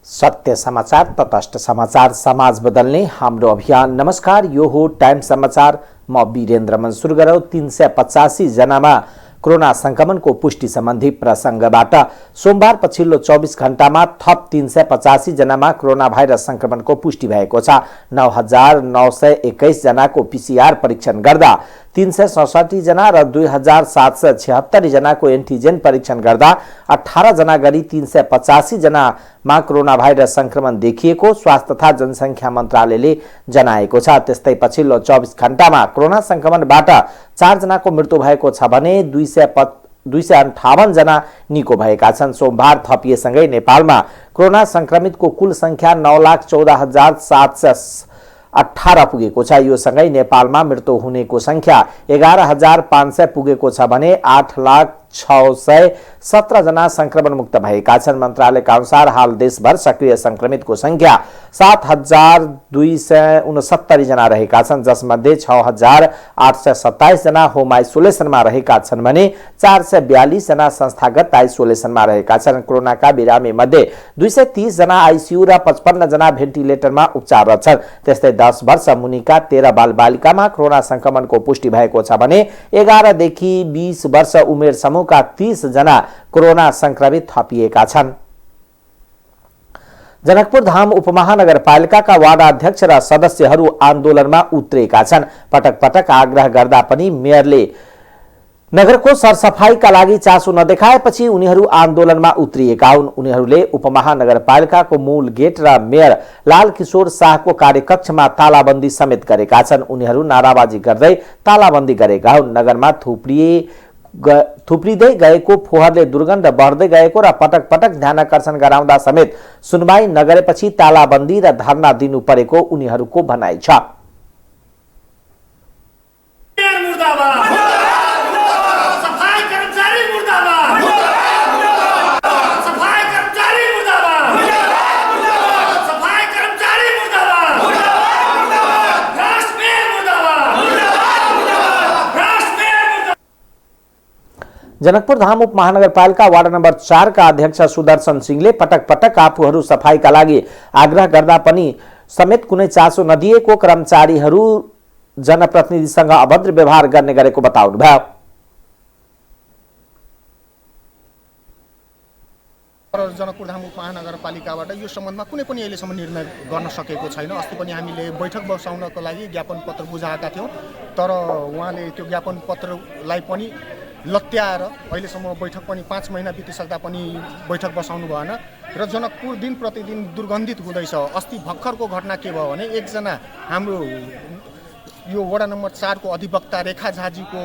सत्य समाचार, तटस्थ समाचार, समाज बदल्ने हाम्रो अभियान। नमस्कार, यो हो टाइम समाचार। म वीरेन्द्र मन। सुरु गरौँ 385 जनामा कोरोना संक्रमणको पुष्टि सम्बन्धी प्रसंगबाट। सोमबार पछिल्लो 24 घण्टामा थप 385 जनामा कोरोना भाइरस संक्रमणको पुष्टि भएको छ। 9,921 जनाको पीसीआर परीक्षण गर्दा 367 जना र 2,776 जनाको एन्टिजेन परीक्षण गर्दा 18 जना गरी 385 जनामा कोरोना भाइरस संक्रमण देखिएको स्वास्थ्य तथा जनसंख्या मन्त्रालयले जनाएको छ। त्यस्तै पछिल्लो 24 घण्टामा कोरोना संक्रमणबाट 4 जनाको मृत्यु भएको छ भने 258 जना निको भएका छन्। सोमबार थपिएसँगै नेपालमा कोरोना संक्रमितको कुल संख्या 9,14,718 पुगेको छ। यो सँगै नेपालमा मृत्यु हुनेको संख्या 11,500 पुगेको छ भने 8,617 जना संक्रमण मुक्त भएका छन्। मन्त्रालयका अनुसार हाल देशभर सक्रिय संक्रमितको संख्या 7,269 जना रहेका छन्, जसमध्ये 6,827 जना होम आइसोलेसनमा रहेका छन् भने 442 जना संस्थागत आइसोलेसनमा रहेका छन्। कोरोनाका बिरामी मध्ये 230 जना आइसियु र 55 जना भेन्टिलेटरमा उपचाररत छन्। त्यस्तै 10 वर्ष मुनिका 13 बालबालिकामा कोरोना संक्रमणको पुष्टि भएको छ भने 11 देखि 20 वर्ष उमेर समूहका 30 जना कोरोना संक्रमित थपिएका छन्। जनकपुर धाम उपमहानगरपालिकाका वार्ड अध्यक्ष र सदस्यहरू आन्दोलनमा उत्रेका छन्। पटक पटक आग्रह गर्दा पनि मेयरले नगरको सरसफाईका लागि चासो नदेखाएपछि उनीहरू आन्दोलनमा उत्रिएका हुन्। उनीहरूले उपमहानगरपालिकाको मूल गेट र मेयर लालकिशोर शाहको कार्यकक्षमा तालाबन्दी समेत गरेका छन्। उनीहरू नाराबाजी गर्दै तालाबन्दी गरेका हुन्। नगरमा थुप्रिँदै गएको फोहोरले दुर्गन्ध बढ्दै गएको र पटक पटक ध्यानकर्षण गराउँदा समेत सुनवाई नगरेपछि तालाबन्दी र धरना दिनु परेको उनीहरूको भनाइ छ। जनकपुर धाम उपमहानगरपालिका वार्ड नम्बर 4 का अध्यक्ष सुदर्शन सिंहले पटक पटक आफूहरू सफाईका लागि आग्रह गर्दा पनि समेत कुनै चासो नदिएको कर्मचारीहरू जनप्रतिनिधिसँग अभद्र व्यवहार गर्ने गरेको बताउनुभयो। जनकपुर धाम उपमहानगरपालिकाबाट यो सम्बन्धमा कुनै पनि अहिलेसम्म निर्णय गर्न सकेको छैन। अस्ति पनि हामीले बैठक बसाउनको लागि ज्ञापन पत्र बुझाएका थियौँ, तर उहाँले त्यो ज्ञापन पत्रलाई पनि लत्याएर अहिलेसम्म बैठक पनि 5 महिना बितिसक्दा पनि बैठक बसाउनु भएन र जनकपुर दिन प्रतिदिन दुर्गन्धित हुँदैछ। अस्ति भर्खरको घटना के भयो भने एकजना हाम्रो यो वडा नम्बर 4 को अधिवक्ता रेखा झाजीको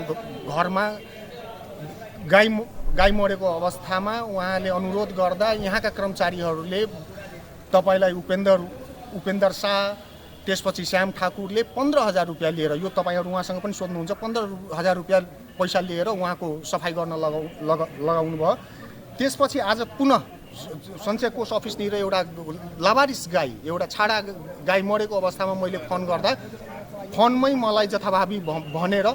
घरमा गाई मरेको अवस्थामा उहाँले अनुरोध गर्दा यहाँका कर्मचारीहरूले तपाईलाई उपेन्द्र शाह, त्यसपछि श्याम ठाकुरले 15,000 रुपियाँ लिएर, यो तपाईहरू उहाँसँग पनि सोध्नुहुन्छ, 15,000 रुपियाँ पैसा लिएर उहाँको सफाई गर्न लगाउनु भयो। त्यसपछि आज पुनः सञ्चय कोष अफिसनिर एउटा लावारिस गाई, एउटा छाडा गाई मरेको अवस्थामा मैले फोन गर्दा फोनमै मलाई जथाभावी भनेर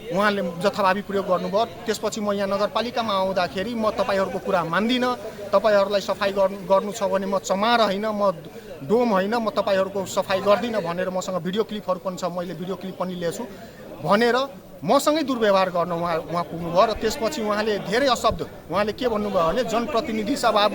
उहाँले जथाभावी प्रयोग गर्नुभयो। त्यसपछि म यहाँ नगरपालिकामा आउँदाखेरि म तपाईहरूको कुरा मान्दिनँ, तपाईहरूलाई सफाई गर्नु छ भने म चमार होइन, म डोम होइन, म तपाईहरूको सफाई गर्दिनँ भनेर मसँग भिडियो क्लिपहरू पनि छ, मैले भिडियो क्लिप पनि लिएछु भनेर मसँगै दुर्व्यवहार गर्न उहाँ पुग्नुभयो। र त्यसपछि उहाँले धेरै अशब्द, उहाँले के भन्नुभयो भने जनप्रतिनिधि सब अब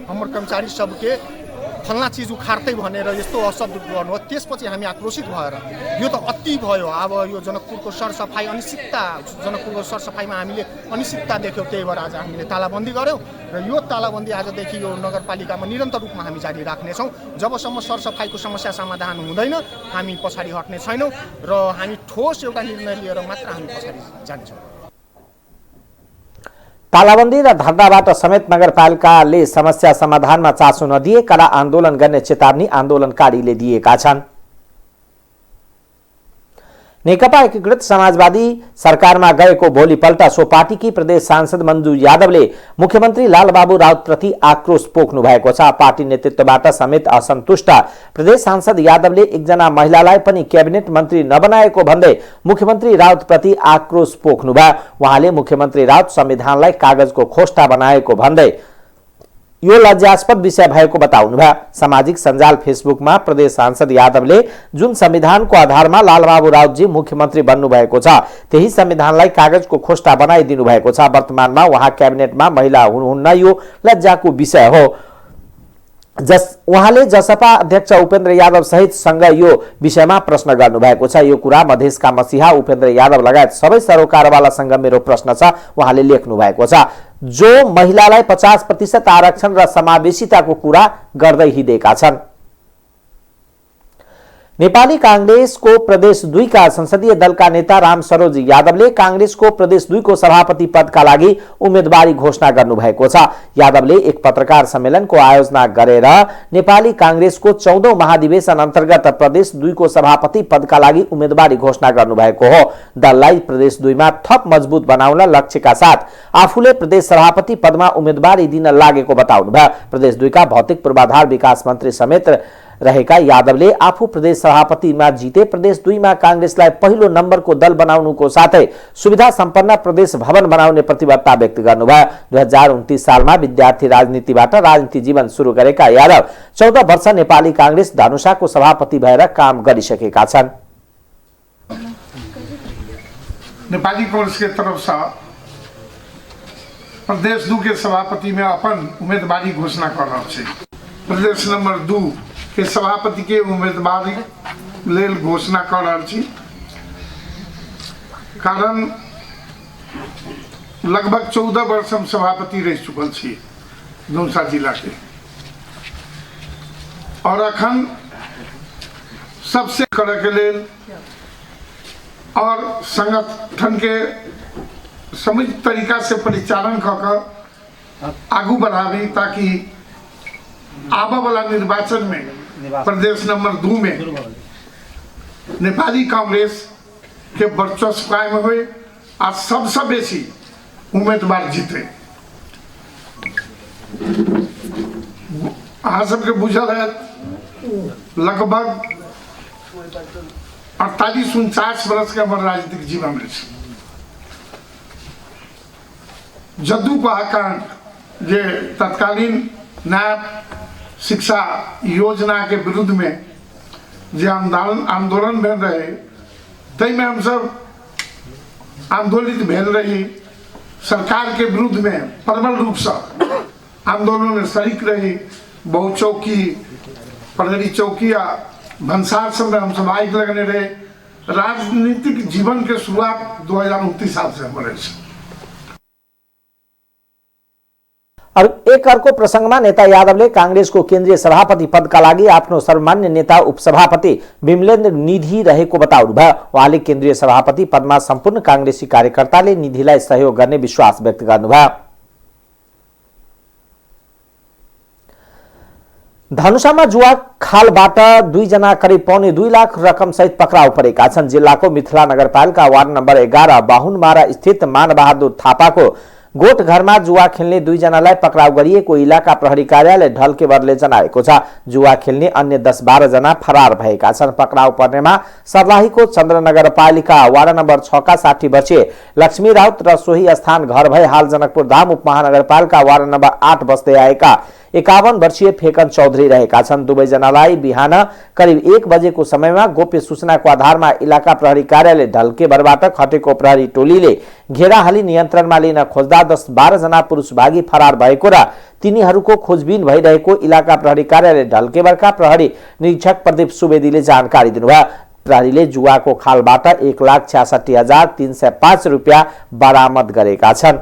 हाम्रो कर्मचारी सबके फल्ना चिज उखाड्दै भनेर यस्तो अशब्द गर्नुभयो। त्यसपछि हामी आक्रोशित भएर यो त अति भयो, अब यो जनकपुरको सरसफाई अनिश्चितता, जनकपुरको सरसफाईमा हामीले अनिश्चितता देख्यौँ, त्यही भएर आज हामीले तालाबन्दी गऱ्यौँ र यो तालाबन्दी आजदेखि यो नगरपालिकामा निरन्तर रूपमा हामी जारी राख्नेछौँ। जबसम्म सरसफाईको समस्या समाधान हुँदैन हामी पछाडि हट्ने छैनौँ र हामी ठोस एउटा निर्णय लिएर मात्र हामी पछाडि जान्छौँ। तालाबन्दी र धरनाबाट समेत नगरपालिकाले समस्या समाधानमा चासो नदिए कडा आन्दोलन गर्ने चेतावनी आन्दोलनकारीले दिएका छन्। नेकपा एकीकृत समाजवादी सरकारमा गएको भोलिपल्ट सो पार्टीकी प्रदेश सांसद मन्जु यादवले मुख्यमन्त्री लालबाबु राउतप्रति आक्रोश पोख्नु भएको छ। पार्टी नेतृत्वबाट समेत असन्तुष्ट प्रदेश सांसद यादवले एकजना महिलालाई पनि क्याबिनेट मन्त्री नबनाएको भन्दै मुख्यमन्त्री राउतप्रति आक्रोश पोख्नुभयो। उहाँले मुख्यमन्त्री राउत संविधानलाई कागजको खोस्टा बनाएको भन्दै यो लज्जास्पद विषय भएको बताउनुभयो। सामाजिक सञ्जाल फेसबुकमा प्रदेश सांसद यादवले जुन संविधानको आधारमा लालबाबु राउतजी मुख्यमन्त्री बन्नु भएको छ त्यही संविधानलाई कागजको खोस्टा बनाइदिनु भएको छ। वर्तमानमा उहाँ क्याबिनेटमा महिला हुनुहुन्न, यो लज्जाको विषय हो। उहाँले जसपा अध्यक्ष उपेन्द्र यादव सहितसँग यो विषयमा प्रश्न गर्नुभएको छ। यो कुरा मधेसका मसिहा उपेन्द्र यादव लगायत सबै सरोकारवालासँग मेरो प्रश्न छ, उहाँले लेख्नु भएको छ। जो महिलालाई 50% आरक्षण र समावेशिताको कुरा गर्दै हिँडेका छन्। नेपाली कांग्रेसको प्रदेश 2 का संसदीय दलका नेता राम सरोज यादवले कांग्रेसको प्रदेश 2 को सभापति पदका लागि उम्मेदवारी घोषणा गर्नुभएको छ। यादवले एक पत्रकार सम्मेलनको आयोजना गरेर नेपाली कांग्रेसको 14औं महाधिवेशन अन्तर्गत प्रदेश 2 को सभापति पदका लागि उम्मेदवारी घोषणा गर्नुभएको हो। दललाई प्रदेश 2 मा थप मजबुत बनाउन लक्ष्यका साथ आफूले प्रदेश सभापति पदमा उम्मेदवारी दिन लागेको बताउनुभयो। प्रदेश 2 का भौतिक पूर्वाधार विकास मन्त्री समेत रहेका यादवले आफू प्रदेश सभापतिमा जिते प्रदेश 2 मा कांग्रेसलाई पहिलो नम्बरको दल बनाउनुको साथै सुविधा सम्पन्न प्रदेश भवन बनाउने प्रतिबद्धता व्यक्त गर्नुभयो। 2029 सालमा विद्यार्थी राजनीतिबाट राजनीति जीवन सुरु गरेका यादव 14 वर्ष नेपाली कांग्रेस धनुषाको सभापति भएर काम गरिसकेका छन्। नेपाली कांग्रेस के तरफ से प्रदेश 2 के सभापति में अपन उम्मीदवारी घोषणा कर रहा है। प्रदेश नंबर 2 के सभापति के उम्मीदवारी लेल घोषणा कर रहा छी। कारण लगभग 14 वर्ष हम सभापति रह चुकल छी धनुषा जिला के, और अखन सबसे करे के लेल और संगठन के समुचित तरीका से परिचालन कर आगू बढ़ावी, ताकि आबा वाला निर्वाचन में प्रदेश नंबर 2 में नेपाली कांग्रेस के वर्चस्व कायम हुए और सबसे बेसी उम्मीदवार जीते। अहाँ सबके बुझल है लगभग 48-49 वर्ष के हमारे राजनीतिक जीवन में जदू को आकांड जे तत्कालीन नया शिक्षा योजना के विरुद्ध में जो आंदोलन भेल रहे, तई में हम सब आंदोलित भेल रही। सरकार के विरुद्ध में प्रबल रूप से आंदोलन में शरीक रही। बहु चौकी, प्रहरी चौकी या भंसार सब में हम सब आग लगने रहे। राजनीतिक जीवन के शुरुआत 2029 साल से हो रही। और एक अर्को प्रसंगमा नेता यादवले कांग्रेसको केन्द्रीय सभापति पदका लागि आफ्नो सर्वमान्य नेता उपसभापति विमलेन्द्र निधि रहेको बताउनुभयो। उहाँले केन्द्रीय सभापति पदमा सम्पूर्ण कांग्रेसी कार्यकर्ताले निधिलाई सहयोग गर्ने विश्वास व्यक्त गर्नुभयो। धनुषामा जुवा खालबाट 2 जना करिब 2.25 लाख रकम सहित पक्राउ परेका छन्। जिल्लाको मिथिला नगरपालिका वार्ड नम्बर 11 बाहुनमारा स्थित मानबहादुर थापाको गोठ घरमा जुवा खेल्ने 2 जनालाई पक्राउ गरिएको इलाका प्रहरी कार्यालय ढल्केवरले जनाएको छ। जुवा खेल्ने अन्य 10-12 जना फरार भएका छन्। पक्राउ पर्नेमा सर्लाहीको चन्द्र नगरपालिका वार्ड नम्बर 6 का 60 वर्षीय लक्ष्मी राउत र सोही स्थान घर भए हाल जनकपुर धाम उपमहानगरपालिका वार्ड नम्बर 8 बस्दै आएका 51 वर्षीय फेकन चौधरी रहेका छन्। दुवै जनालाई बिहान करिब 1 बजेको समयमा गोप्य सूचनाको आधारमा इलाका प्रहरी कार्यालय ढल्केवरबाट खटेको प्रहरी टोलीले घेरा हाली नियन्त्रणमा लिन खोज्दा 10-12 जना पुरुष भागी फरार भएको र तिनीहरूको खोजबिन भइरहेको इलाका प्रहरी कार्यालय ढल्केवरका प्रहरी निरीक्षक प्रदीप सुवेदीले जानकारी दिनुभयो। प्रहरीले जुवाको खालबाट 1,66,305 रुपैयाँ बरामद गरेका छन्।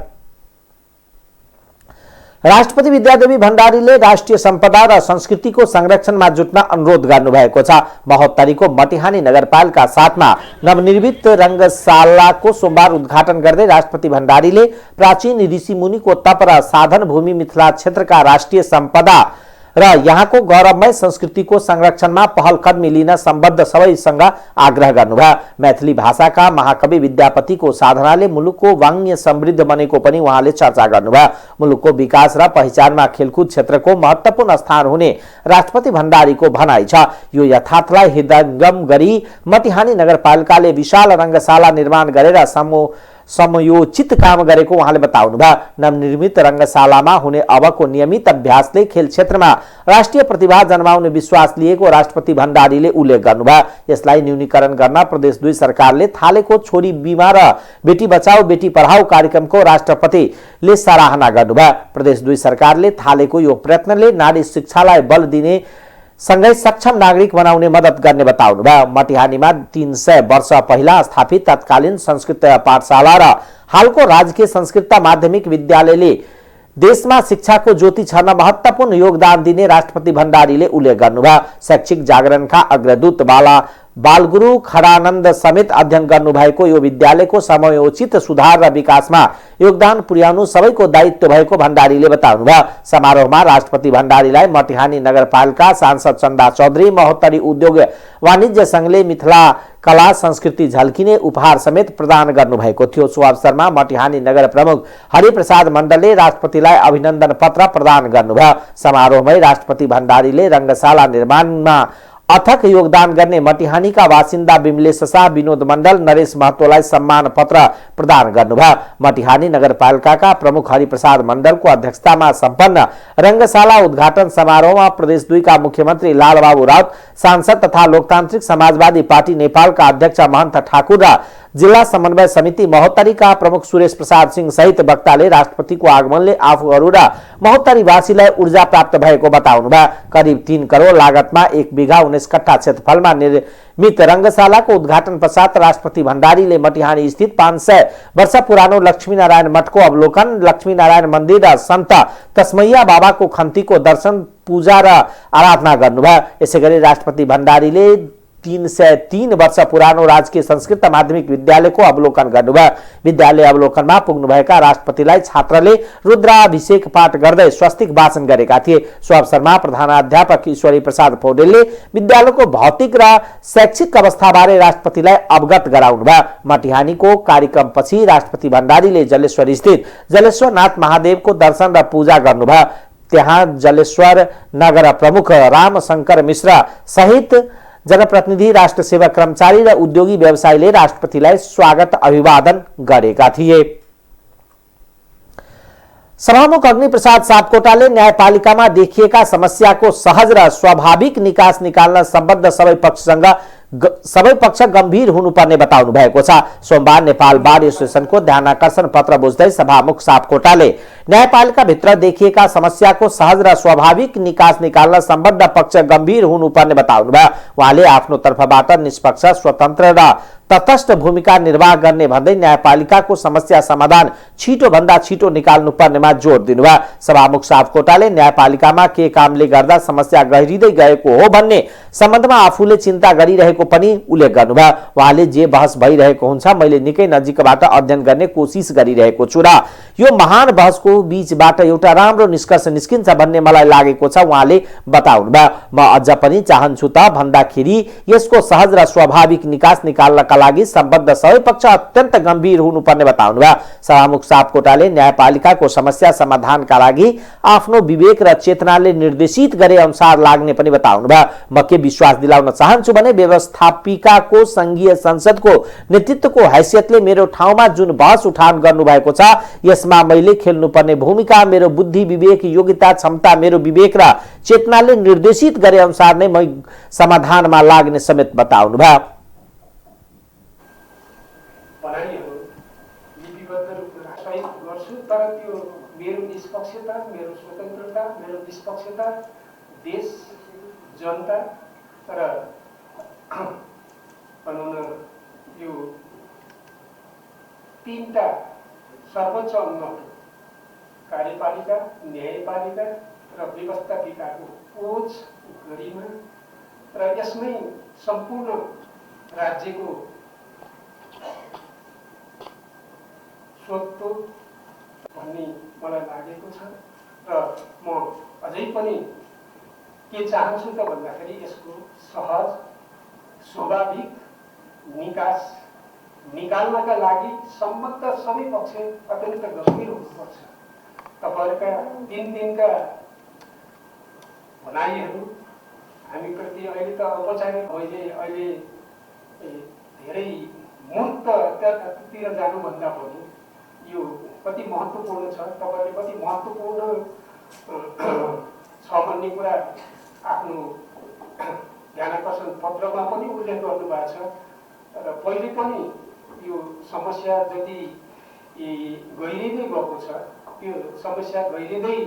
राष्ट्रपति विद्यादेवी भण्डारीले राष्ट्रिय सम्पदा र संस्कृतिको संरक्षणमा जुट्न अनुरोध गर्नुभएको छ। महोत्तरीको मटिहानी नगरपालिका 7 मा नवनिर्मित रंगशालाको सोमबार उद्घाटन गर्दै राष्ट्रपति भण्डारीले प्राचीन ऋषि मुनिको तप र साधन भूमि मिथिला क्षेत्रका राष्ट्रिय सम्पदा र यहाँको गौरवमय संस्कृतिको संरक्षणमा पहल कदमी लिन सम्बद्ध सबैसँग आग्रह गर्नुभयो। मैथिली भाषाका महाकवि विद्यापतिको साधनाले मुलुकको वाङ्मय समृद्ध बनेको पनि उहाँले चर्चा गर्नुभयो। मुलुकको विकास र पहिचानमा खेलकुद क्षेत्रको महत्त्वपूर्ण स्थान हुने राष्ट्रपति भण्डारीको भनाइ छ। यो यथार्थलाई हृदयंगम गरी मटिहानी नगरपालिकाले विशाल रंगशाला निर्माण गरेर समयोचित काम गरेको उहाँले बताउनुभयो। नवनिर्मित रङ्गशालामा हुने अबको नियमित अभ्यासले खेल क्षेत्रमा राष्ट्रिय प्रतिभा जन्माउने विश्वास लिएको राष्ट्रपति भण्डारीले उल्लेख गर्नुभयो। यसलाई न्यूनीकरण गर्न प्रदेश 2 सरकारले थालेको छोरी बिमा र बेटी बचाओ बेटी पढाओ कार्यक्रमको राष्ट्रपतिले सराहना गर्नुभयो। प्रदेश 2 सरकारले थालेको यो प्रयत्नले नारी शिक्षालाई बल दिने सँगै सक्षम नागरिक बनाउने मद्दत गर्ने बताउनुभयो। मटिहानीमा 300 वर्ष पहिला स्थापित तत्कालीन संस्कृत पाठशाला र हालको राजकीय संस्कृत माध्यमिक विद्यालयले देशमा शिक्षाको ज्योति छर्न महत्त्वपूर्ण योगदान दिने राष्ट्रपति भण्डारीले उल्लेख गर्नुभयो। शैक्षिक जागरणका अग्रदूत बालगुरु खडानन्द समेत अध्ययन गर्नुभएको यो विद्यालयको समयोचित सुधार र विकासमा योगदान पुर्याउनु सबैको दायित्व भएको भण्डारीले बताउनुभयो। समारोहमा राष्ट्रपति भण्डारीलाई मटिहानी नगरपालिका सांसद चन्दा चौधरी, महोत्तरी उद्योग वाणिज्य संघले मिथिला कला संस्कृति झल्किने उपहार समेत प्रदान गर्नुभएको थियो। सो अवसरमा मटिहानी नगर प्रमुख हरिप्रसाद मण्डलले राष्ट्रपतिलाई अभिनन्दन पत्र प्रदान गर्नुभयो। समारोहमै राष्ट्रपति भण्डारीले रङ्गशाला निर्माणमा अथक योगदान गर्ने मटिहानीका बासिन्दा बिमलेश शाह, विनोद मण्डल, नरेश महतोलाई सम्मान पत्र प्रदान गर्नुभयो। मटिहानी नगरपालिकाका प्रमुख हरिप्रसाद मण्डलको अध्यक्षतामा सम्पन्न रङ्गशाला उद्घाटन समारोहमा प्रदेश 2 का मुख्यमन्त्री लालबाबु राउत, सांसद तथा लोकतान्त्रिक समाजवादी पार्टी नेपालका अध्यक्ष महन्त ठाकुर र जिल्ला समन्वय समिति महोत्तरीका प्रमुख सुरेश प्रसाद सिंह सहित वक्ताले राष्ट्रपतिको आगमनले आफूहरू र महोत्तरीवासीलाई ऊर्जा प्राप्त भएको बताउनुभयो। करिब 3 करोड लागतमा 1 बिघा 19 कट्ठा क्षेत्रफलमा निर्मित रङ्गशालाको उद्घाटन पश्चात राष्ट्रपति भण्डारीले मटिहानी स्थित 500 वर्ष पुरानो लक्ष्मीनारायण मठको अवलोकन, लक्ष्मीनारायण मन्दिर र सन्त तस्मैया बाबाको खन्तीको दर्शन, पूजा र आराधना गर्नुभयो। यसैगरी राष्ट्रपति भण्डारीले 303 वर्ष पुरानो राजकीय संस्कृत माध्यमिक विद्यालयको अवलोकन गर्नुभयो। विद्यालय अवलोकनमा पुग्नुभएका राष्ट्रपतिलाई छात्रले रुद्राभिषेक पाठ गर्दै स्वस्तिक वाचन गरेका थिए। सो अवसरमा प्रधानाध्यापक ईश्वरी प्रसाद पौडेलले विद्यालयको भौतिक र शैक्षिक अवस्थाबारे राष्ट्रपतिलाई अवगत गराउनुभयो। मटिहानीको कार्यक्रमपछि राष्ट्रपति भण्डारीले जलेश्वर स्थित जलेश्वरनाथ महादेवको दर्शन र पूजा गर्नुभयो। त्यहाँ जलेश्वर नगर प्रमुख रामशंकर मिश्र सहित जनप्रतिनिधि, राष्ट्र सेवक, कर्मचारी र उद्योगी व्यवसायीले राष्ट्रपतिलाई स्वागत अभिवादन गरेका थिए। सभामुख अग्निप्रसाद सापकोटाले न्यायपालिकामा देखिएका समस्याको सहज र स्वाभाविक निकास निकाल्न सम्बद्ध सबै पक्ष गम्भीर हुनुपर्ने बताउनु भएको छ। सोमबार नेपाल बार एसोसिएसनको ध्यानाकर्षण पत्र बुझ्दै सभामुख सापकोटाले न्यायपालिका भित्र देखिएका समस्याको सहज र स्वाभाविक निकास निकाल्न सम्बद्ध पक्ष गम्भीर हुनुपर्ने बताउनुभयो। उहाँले आफ्नो तर्फबाट निष्पक्ष, स्वतन्त्र र तटस्थ भूमिका निर्वाह गर्ने भन्दै न्यायपालिकाको समस्या समाधान छिटो भन्दा छिटो निकाल्नु पर्नेमा जोड दिनुभयो। सभामुख सापकोटाले न्यायपालिकामा के कामले गर्दा समस्या गहिरिँदै गएको हो भन्ने सम्बन्धमा आफूले चिन्ता गरिरहेको पनि उल्लेख गर्नुभयो। उहाँले जे बहस भइरहेको हुन्छ मैले निकै नजिकबाट अध्ययन गर्ने कोसिस गरिरहेको छु र यो महान बहसको बीचबाट एउटा राम्रो निष्कर्ष निस्किन्छ भन्ने मलाई लागेको छ उहाँले बताउनुभयो। म अझ पनि चाहन्छु त भन्दाखेरि यसको सहज र स्वाभाविक निकास निकाल्नका लागि सम्बद्ध सबै पक्ष अत्यन्त गम्भीर हुनुपर्ने बताउनुभयो। सभामुख सापकोटाले न्यायपालिकाको समस्या समाधानका लागि आफ्नो विवेक र चेतनाले निर्देशित गरे अनुसार लाग्ने पनि बताउनुभयो। म के विश्वास दिलाउन चाहन्छु भने व्यवस्थापिकाको संघीय संसदको नेतृत्वको हैसियतले मेरो ठाउँमा जुन बहस उठान गर्नुभएको छ यसमा मैले खेल्नुपर्ने भूमिका, मेरो बुद्धि, विवेक, योग्यता, क्षमता, मेरो विवेक र चेतनाले निर्देशित गरे अनुसार नै म समाधानमा लाग्ने समेत बताउनुभयो। तर त्यो मेरो निष्पक्षता, मेरो स्वतन्त्रता, मेरो निष्पक्षता देश, जनता र भनौँ न यो 3टा सर्वोच्च अङ्गहरू कार्यपालिका, न्यायपालिका र व्यवस्थापिकाको खोज गरिमा र यसमै सम्पूर्ण राज्यको स्वतन्त्र भन्ने मलाई लागेको छ र म अझै पनि के चाहन्छु त भन्दाखेरि यसको सहज स्वाभाविक निकास निकाल्नका लागि सम्बद्ध सबै पक्ष अत्यन्त गम्भीर हुनुपर्छ। तपाईँहरूका 3 दिनका भनाइहरू हामीप्रति अहिले त औपचारिक अहिले धेरै मूर्ततिर जानुभन्दा पनि यो कति महत्त्वपूर्ण छ, तपाईँले कति महत्त्वपूर्ण छ भन्ने कुरा आफ्नो ध्यानाकर्षण पत्रमा पनि उल्लेख गर्नुभएको छ। र पहिले पनि यो समस्या जति गहिरिँदै गएको छ, यो समस्या गहिरिँदै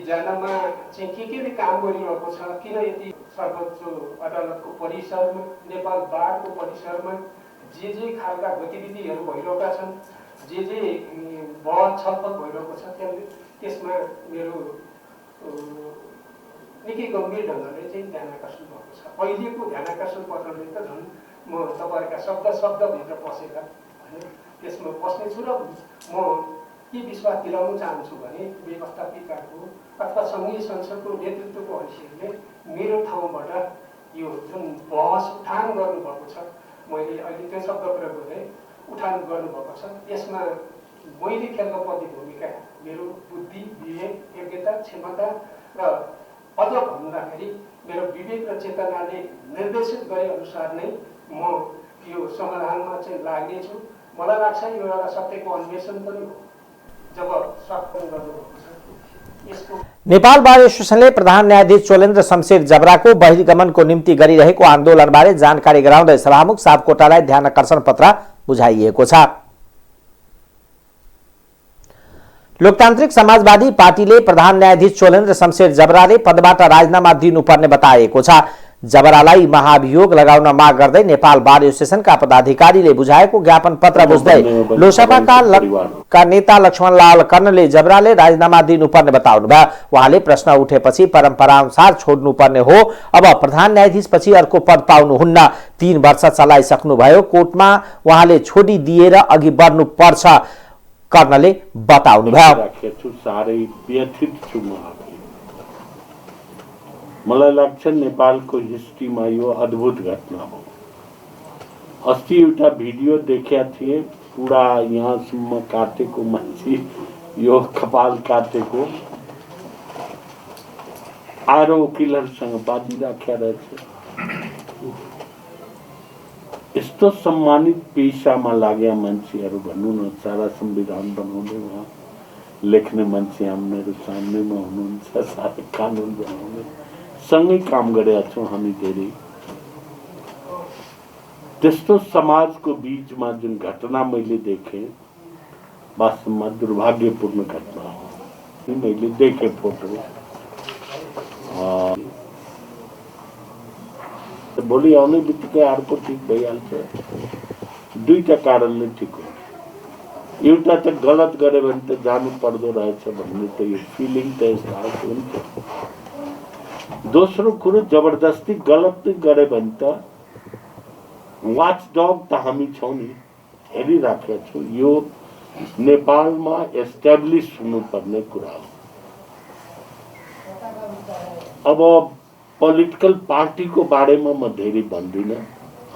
जानमा चाहिँ के काम गरिरहेको छ, किन यति सर्वोच्च अदालतको परिसरमा, नेपाल बारको परिसरमा जे खालका गतिविधिहरू भइरहेका छन्, जे बहस छलफल भइरहेको छ, त्यसमा मेरो निकै गम्भीर ढङ्गले चाहिँ ध्यानाकर्षण भएको छ। अहिलेको ध्यानाकर्षण पत्रले त झन् म तपाईँहरूका शब्दभित्र पसेर होइन त्यसमा पस्नेछु र म के विश्वास दिलाउन चाहन्छु भने व्यवस्थापिकाको अथवा सङ्घीय संसदको नेतृत्वको हैसियतले मेरो ठाउँबाट यो जुन बहस उठान गर्नुभएको छ, मैले अहिले त्यो शब्द प्रयोग गरेँ, उठान गर्नुभएको छ, यसमा मैले खेल्न पर्ने भूमिका मेरो बुद्धि, विवेक, योग्यता, क्षमता र अझ भन्दाखेरि मेरो विवेक र चेतनाले निर्देशित गरे अनुसार नै म यो समाधानमा चाहिँ लाग्नेछु। मलाई लाग्छ यो एउटा सत्यको अन्वेषण पनि हो। जब सत्य गर्नुभएको छ यसको नेपाल बार एसोसिएसनले प्रधान न्यायाधीश चोलेन्द्र शमशेर जबराको बहिर्गमनको निम्ति गरिरहेको आन्दोलनबारे जानकारी गराउँदै सभामुख सापकोटालाई ध्यानाकर्षण पत्र बुझाइएको छ। लोकतान्त्रिक समाजवादी पार्टीले प्रधान न्यायाधीश चोलेन्द्र शमशेर जबराले पदबाट राजीनामा दिनुपर्ने बताएको छ। जबरालाई महाभियोग लगाउन माग गर्दै नेपाल बार एसोसिएसनका पदाधिकारीले बुझाएको ज्ञापन पत्र बुझ्दै लोसपाका नेता लक्ष्मणलाल कर्णले जबराले राजीनामा दिनुपर्ने बताउनुभयो। उहाँले प्रश्न उठेपछि परम्परा अनुसार छोड्नुपर्ने हो, अब प्रधान न्यायाधीश पछि अर्को पद पाउनुहुन्न। 3 वर्ष चलाइसक्नुभयो, कोर्टमा उहाँले छोडिदिएर अघि बढ्नुपर्छ कर्णले बताउनुभयो। मलाई लाग्छ नेपालको हिस्ट्रीमा यो अद्भुत घटना हो। अस्ति एउटा भिडियो देखेका थिए, पुरा यहाँसम्म काटेको मान्छे, यो कपाल काटेको आएर वकिलहरूसँग बाजिराखेका रहेछ। यस्तो सम्मानित पेशामा लागेका मान्छेहरू भन्नु न, सारा संविधान बनाउने उहाँ लेख्ने मान्छे हामीहरू सामनेमा हुनुहुन्छ, सारा कानुन बनाउने सँगै काम गरेका छौँ हामी धेरै। त्यस्तो समाजको बीचमा जुन घटना मैले देखेँ, वास्तवमा दुर्भाग्यपूर्ण घटना हो। मैले देखेँ फोटो, भोलि आउने बित्तिकै अर्को ठिक भइहाल्छ। दुईटा कारणले ठिक हो। एउटा त गलत गरे भने त जानु पर्दो रहेछ भन्ने त यो फिलिङ त यस्तो हुन्छ। दोस्रो कुरो, जबरदस्ती गलत गरे भने त वाचडग त हामी छौँ नि, हेरिराखेका छौँ। यो नेपालमा एस्टाब्लिस हुनुपर्ने कुरा हो। अब पोलिटिकल पार्टीको बारेमा म धेरै भन्दिनँ।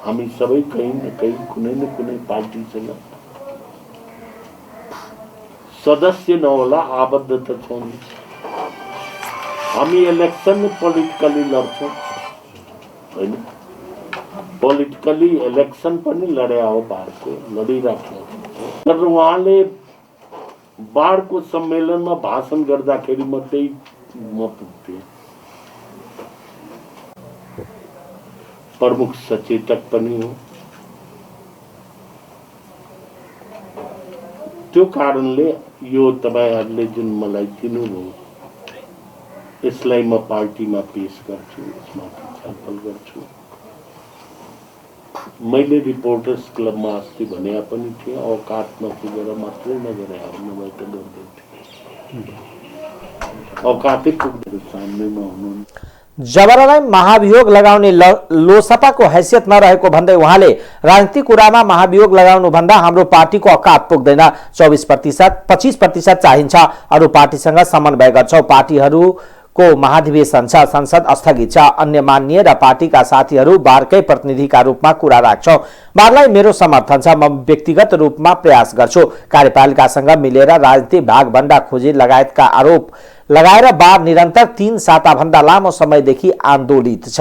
हामी सबै कहीँ न कहीँ कुनै न कुनै पार्टीसँग सदस्य नहोला आबद्ध त छौँ नि। हामी इलेक्सन पोलिटिकली लड्छौँ होइन, पोलिटिकली इलेक्सन पनि लड्या हो, बारको लडिराख्यो। तर उहाँले बारको सम्मेलनमा भाषण गर्दाखेरि मात्रै म पुग्थेँ। प्रमुख सचेतक पनि हो। त्यो कारणले यो तपाईहरुले जुन मलाई दिनुभयो, यसलाई म पार्टीमा पेश गर्छु, यसमा छलफल गर्छु। मैले रिपोर्टर्स क्लबमा अस्ति भने पनि थिएँ, औकात नपुगेर मात्रै नगरे नभए त गर्दै औकातै पुगेर सामनेमा हुनुहुन्छ। जबरालाई महाभियोग लगाउने लोसपाको हैसियत नरहेको भन्दै उहाँले राजनीतिक कुरामा महाभियोग लगाउनु भन्दा हाम्रो पार्टीको औकात पुग्दैन। 24% 25% चाहिन्छ। अरु पार्टीसँग समन्वय गर्छौं। पार्टीहरूको महाधिवेशन छ, संसद स्थगित छ। अन्य मान्य र पार्टीका साथीहरू बारकै प्रतिनिधिका रूपमा कुरा राख्छौं। बारलाई मेरो समर्थन छ। म व्यक्तिगत रूपमा प्रयास गर्छु। कार्यपालिकासँग मिलेर राजनीतिक भागभण्डा खोजी लगायतका आरोप लगाएर बार निरन्तर 3 साता भन्दा लामो समयदेखि आन्दोलित छ।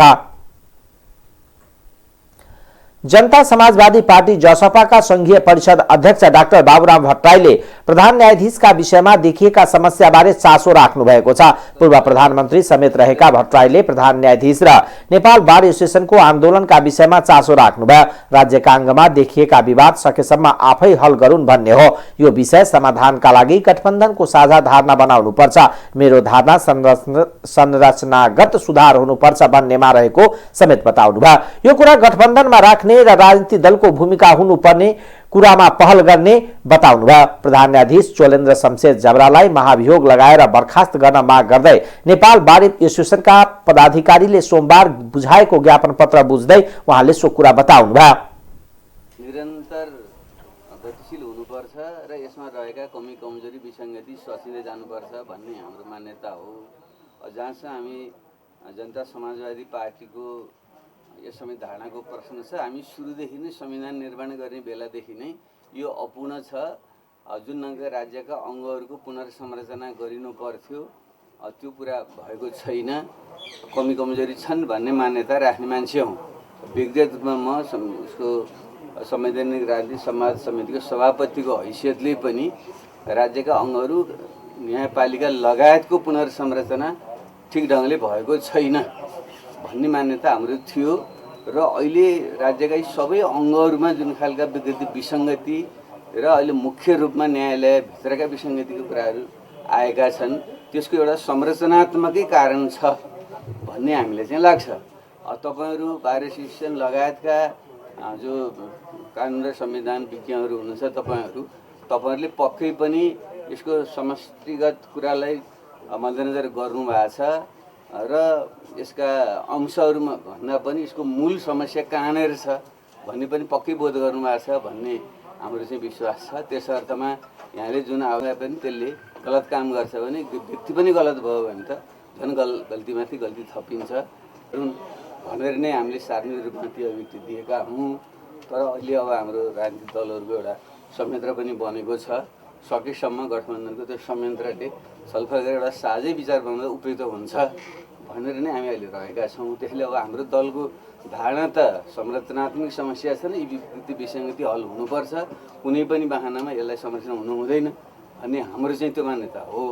जनता समाजवादी पार्टी जसपाका संघीय परिषद अध्यक्ष डाक्टर बाबुराम भट्टराईले प्रधान न्यायाधीशका विषयमा देखिएका समस्याबारे चासो राख्नु भएको छ। पूर्व प्रधानमन्त्री समेत रहेका भट्टराईले प्रधान न्यायाधीश र नेपाल बार एसोसिएसनको आन्दोलनका विषयमा चासो राख्नुभयो। राज्यका अङ्गमा देखिएका विवाद सकेसम्म आफै हल गरून् भन्ने हो। यो विषय समाधानका लागि गठबन्धनको साझा धारणा बनाउनुपर्छ। मेरो धारणा संरचनागत सुधार हुनुपर्छ भन्नेमा रहेको समेत बताउनुभयो। यो कुरा गठबन्धनमा राख्ने र राजनीतिक दलको भूमिका हुनुपर्ने कुरामा पहल गर्ने बताउनुभयो। प्रधान न्यायाधीश चोलेन्द्र शमशेर जबरालाई महाभियोग लगाएर बर्खास्त गर्न माग गर्दै नेपाल बार एसोसिएसनका पदाधिकारीले सोमबार बुझाएको ज्ञापन पत्र बुझ्दै उहाँले सो कुरा बताउनुभयो। निरन्तर गतिशील हुनुपर्छ र यसमा रहेका कमी कमजोरी विसङ्गति सचिँदै जानुपर्छ भन्ने हाम्रो मान्यता हो। जहाँसम्म हामी जनता समाजवादी पार्टीको यस समय धारणाको प्रश्न छ, हामी सुरुदेखि नै संविधान निर्माण गर्ने बेलादेखि नै यो अपूर्ण छ। जुन राज्यका अङ्गहरूको पुनर्संरचना गरिनु पर्थ्यो त्यो पुरा भएको छैन, कमी कमजोरी छन् भन्ने मान्यता राख्ने मान्छे हौँ। व्यक्तिगत रूपमा म उसको संवैधानिक राजनीतिक समाज समितिको सभापतिको हैसियतले पनि राज्यका अङ्गहरू न्यायपालिका लगायतको पुनर्संरचना ठिक ढङ्गले भएको छैन भन्ने मान्यता हाम्रो थियो र अहिले राज्यका सबै अङ्गहरूमा जुन खालका विसङ्गति र अहिले मुख्य रूपमा न्यायालयभित्रका विसङ्गतिको कुराहरू आएका छन् त्यसको एउटा संरचनात्मकै कारण छ भन्ने हामीलाई चाहिँ लाग्छ। तपाईहरू बार एसोसिएसन लगायतका जो कानुन र संविधान विज्ञहरू हुनुहुन्छ तपाईहरूले पक्कै पनि यसको समष्टिगत कुरालाई मध्यनजर गर्नुभएको छ र यसका अंशहरूमा भन्दा पनि यसको मूल समस्या कहाँनिर छ भन्ने पनि पक्कै बोध गर्नुभएको छ भन्ने हाम्रो चाहिँ विश्वास छ। त्यस अर्थमा यहाँले जुन आउँदा पनि त्यसले गलत काम गर्छ भने व्यक्ति पनि गलत भयो भने त झन् गल्तीमाथि गल्ती थपिन्छ भनेर नै हामीले सार्वजनिक रूपमा त्यो अभिव्यक्ति दिएका हौँ। तर अहिले अब हाम्रो राजनीतिक दलहरूको एउटा संयन्त्र पनि बनेको छ। सकेसम्म गठबन्धनको त्यो संयन्त्रले छलफल गरेर एउटा साझै विचार बनाउँदा उपयुक्त हुन्छ भनेर नै हामी अहिले रहेका छौँ। त्यसले अब हाम्रो दलको धारणा त संरचनात्मक समस्या छ नि, यी विसङ्गति हल हुनुपर्छ, कुनै पनि बहानामा यसलाई संरचना हुनु हुँदैन भन्ने हाम्रो चाहिँ त्यो मान्यता हो।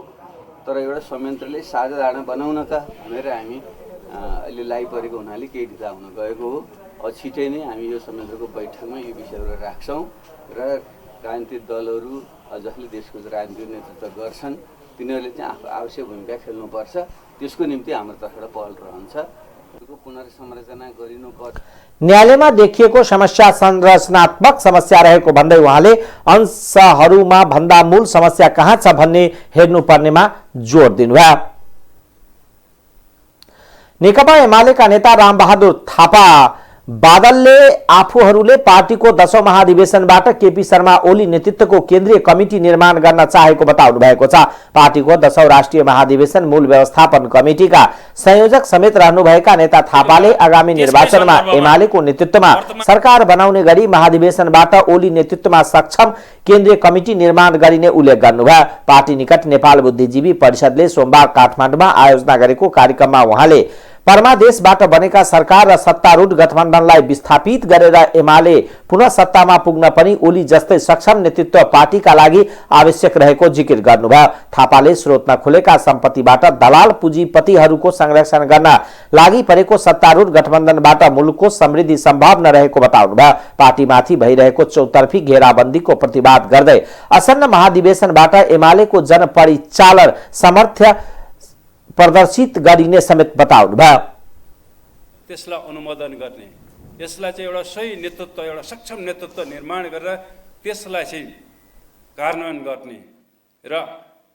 तर एउटा संयन्त्रले साझा धारणा बनाउन त भनेर हामी अहिले लागिपरेको हुनाले केही ढिला हुन गएको हो। अब छिटै नै हामी यो संयन्त्रको बैठकमा यो विषयहरू राख्छौँ र राजनीतिक दलहरू जसले देशको राजनीतिक नेतृत्व गर्छन् तिनीहरूले चाहिँ आफ्नो आवश्यक भूमिका खेल्नुपर्छ। त्यसको निम्ति हाम्रो तर्फबाट पहल रहन्छ। पुनर्संरचना गरिनुपर्छ। न्यायालयमा देखिएको समस्या संरचनात्मक समस्या रहेको भन्दै उहाँले अंशहरूमा भन्दा मूल समस्या कहाँ छ भन्ने हेर्नुपर्नेमा जोड दिनुभयो। नेकपा एमालेका नेता रामबहादुर थापा बादलले आफूहरूले पार्टीको 10औं महाधिवेशनबाट केपी शर्मा ओली नेतृत्वको केन्द्रीय कमिटी निर्माण गर्न चाहेको बताउनु भएको छ। पार्टीको 10औं राष्ट्रिय महाधिवेशन मूल व्यवस्थापन कमिटीका संयोजक समेत रहनुभएका नेता थापाले आगामी निर्वाचनमा एमालेको नेतृत्वमा सरकार बनाउने गरी महाधिवेशनबाट ओली नेतृत्वमा सक्षम केन्द्रीय कमिटी निर्माण गरिने उल्लेख गर्नुभयो। पार्टी निकट नेपाल बुद्धिजीवी परिषदले सोमबार काठमाडौँमा आयोजना गरेको कार्यक्रममा उहाँले परमादेशबाट बनेका सरकार र सत्तारूढ गठबन्धनलाई विस्थापित गरेर एमाले पुनः सत्तामा पुग्न पनि ओली जस्तै सक्षम नेतृत्व पार्टीका लागि आवश्यक रहेको जिकिर गर्नुभयो। थापाले स्रोत नखुलेका सम्पत्तिबाट दलाल पुँजीपतिहरूको संरक्षण गर्न लागि परेको सत्तारूढ गठबन्धनबाट मुलुकको समृद्धि सम्भव नरहेको बताउनुभयो। पार्टीमाथि भइरहेको चौतर्फी घेराबन्दीको प्रतिवाद गर्दै आसन्न महाधिवेशनबाट एमालेको जनपरिचालन सामर्थ्य प्रदर्शित गरिने समेत बताउनुभयो। त्यसलाई अनुमोदन गर्ने, यसलाई चाहिँ एउटा सही नेतृत्व, एउटा सक्षम नेतृत्व निर्माण गरेर त्यसलाई चाहिँ कार्यान्वयन गर्ने र